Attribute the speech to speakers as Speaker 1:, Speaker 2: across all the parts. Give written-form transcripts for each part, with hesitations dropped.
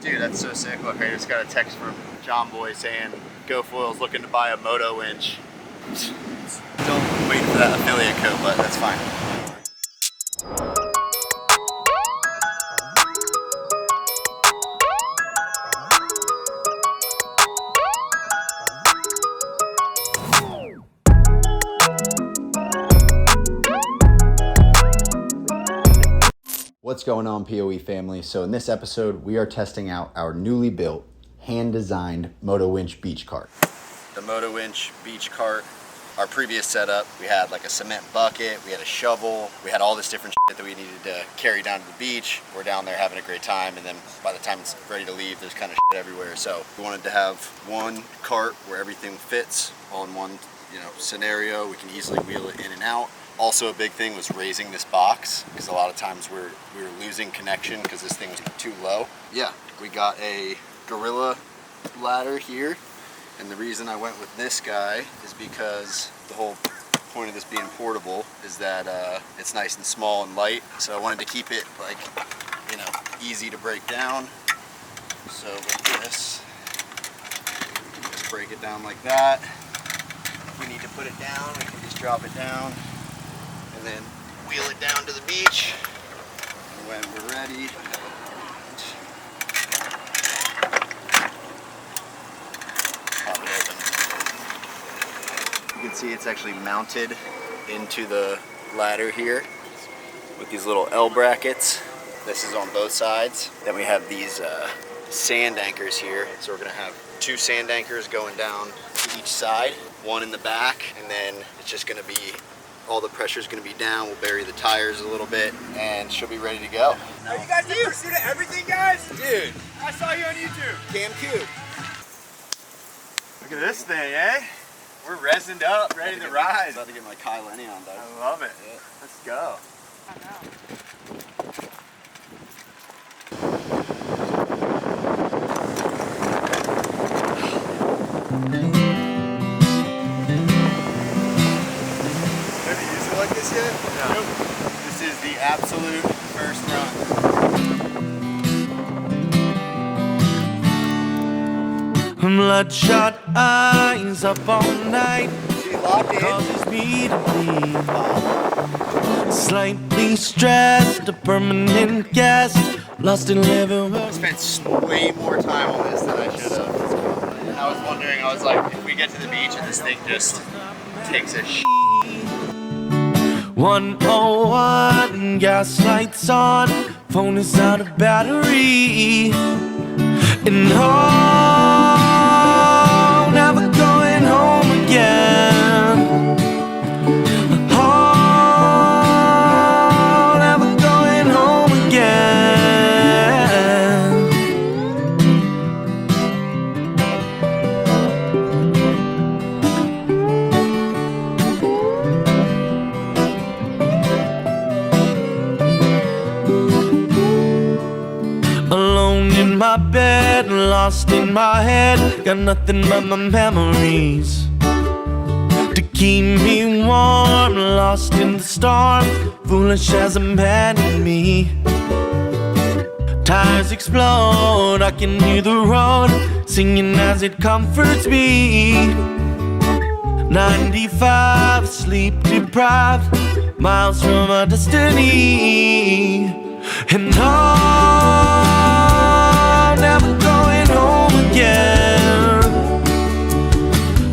Speaker 1: Dude, that's so sick. Look, I just got a text from John Boy saying GoFoil's looking to buy a Moto Winch. Still waiting for that affiliate code, but that's fine. What's going on, POE family? So in this episode, we are testing out our newly built, hand-designed Moto Winch beach cart. The Moto Winch beach cart, our previous setup, we had like a cement bucket, we had a shovel, we had all this different shit that we needed to carry down to the beach. We're down there having a great time, and then by the time it's ready to leave, there's kind of shit everywhere. So we wanted to have one cart where everything fits on one, scenario. We can easily wheel it in and out. Also, a big thing was raising this box, because a lot of times we were losing connection because this thing's too low. Yeah, we got a Gorilla ladder here, and the reason I went with this guy is because the whole point of this being portable is that it's nice and small and light. So I wanted to keep it easy to break down. So with this, just break it down like that. If we need to put it down, we can just drop it down and then wheel it down to the beach when we're ready. Pop it open. You can see it's actually mounted into the ladder here with these little L brackets. This is on both sides. Then we have these sand anchors here. So we're gonna have 2 sand anchors going down to each side, one in the back, and then it's just gonna be all the pressure is going to be down. We'll bury the tires a little bit, and she'll be ready to go.
Speaker 2: Are you guys the Pursuit of Everything guys? Dude, I saw you on YouTube.
Speaker 1: Cam Q.
Speaker 2: Look at this thing, eh? We're resined up, ready to ride.
Speaker 1: About to get my Kyle Lenny on, dog.
Speaker 2: I love it. Yeah. Let's go.
Speaker 1: Like this yet?
Speaker 2: No.
Speaker 1: Nope. This is the absolute first run.
Speaker 3: Bloodshot eyes up all night.
Speaker 1: She locked in.
Speaker 3: Causes me to be slightly stressed, a permanent guest, lost in living.
Speaker 1: I spent way more time on this than I should have. I was wondering, I was like, if we get to the beach and this thing just takes a shit.
Speaker 3: 101, gas lights on, phone is out of battery, and home, never going home again. Home, never going home again. Alone in my bed, lost in my head, got nothing but my memories to keep me warm, lost in the storm, foolish as a man in me. Tires explode, I can hear the road singing as it comforts me. 95, sleep deprived, miles from my destiny. And I'm never going home again.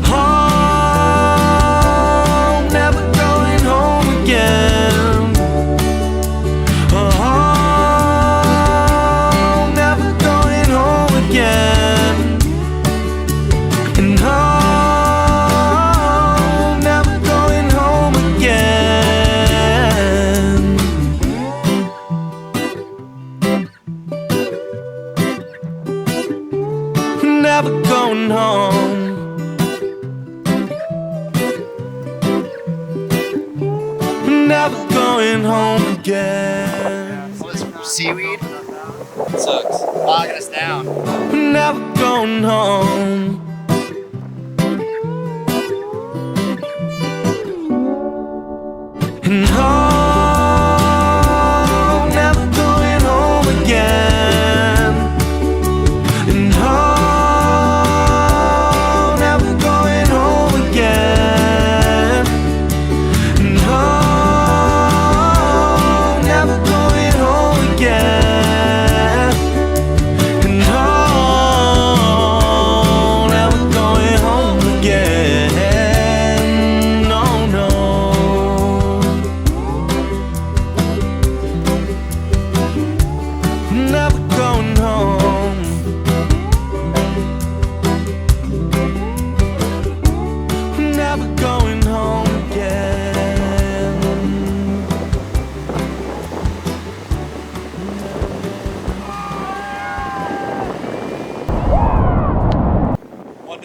Speaker 3: Home, never going home again. Home, never going home again. And home, never going home again. Never going home. Never going home again.
Speaker 1: So this seaweed
Speaker 2: Sucks.
Speaker 1: locking us down.
Speaker 3: Never going home. And home, never going home again.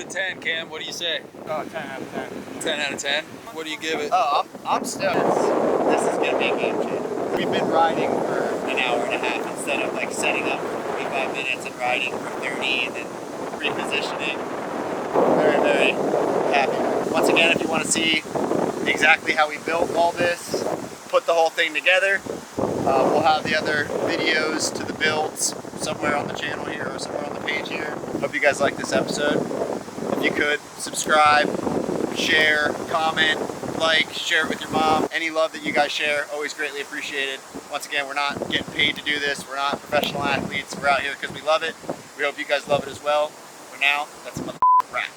Speaker 2: of 10, Cam, what do you say?
Speaker 4: Oh, 10 out of 10.
Speaker 2: 10 out of 10? What do you give it?
Speaker 1: Oh, I'm stoked. This is gonna be a game changer. We've been riding for an hour and a half instead of like setting up for 45 minutes and riding for 30 and then repositioning. Very, very happy. Once again, if you want to see exactly how we built all this, put the whole thing together, we'll have the other videos to the builds somewhere on the channel here or somewhere on the page here. Hope you guys like this episode. If you could, subscribe, share, comment, like, share it with your mom. Any love that you guys share, always greatly appreciated. Once again, we're not getting paid to do this. We're not professional athletes. We're out here because we love it. We hope you guys love it as well. For now, that's a motherfucking wrap.